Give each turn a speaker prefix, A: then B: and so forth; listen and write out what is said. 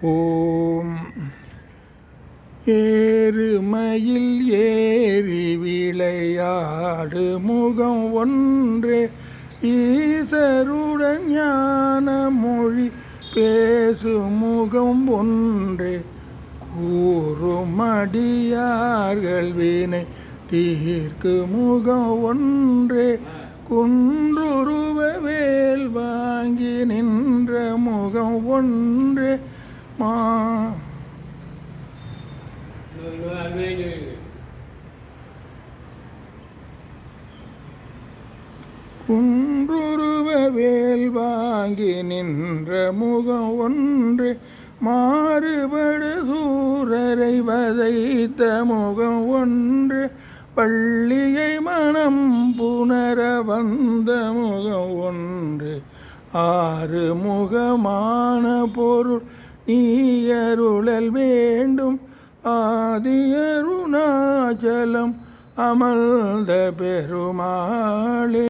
A: ஓம் ஏறுமயில் ஏறி விளையாடு முகம் ஒன்றே ஈசருடன் ஞான மொழி பேசும் முகம் ஒன்றே கூறுமடியார்கள் வினை தீர்க்கு முகம் ஒன்றே குன்றுருவ வேல் வாங்கி நின்ற முகம் ஒன்றே குன்றுருவ வேல் வாங்கி நின்ற முகம் ஒன்றே மாறுபடு சூரரை வதைத்த முகம் ஒன்று பள்ளியை மனம் புணர வந்த முகம் ஒன்று ஆறு முகமான பொருள் நீயருளல் வேண்டும் ஆதியருணாச்சலம் அமர்ந்த பெருமாளே.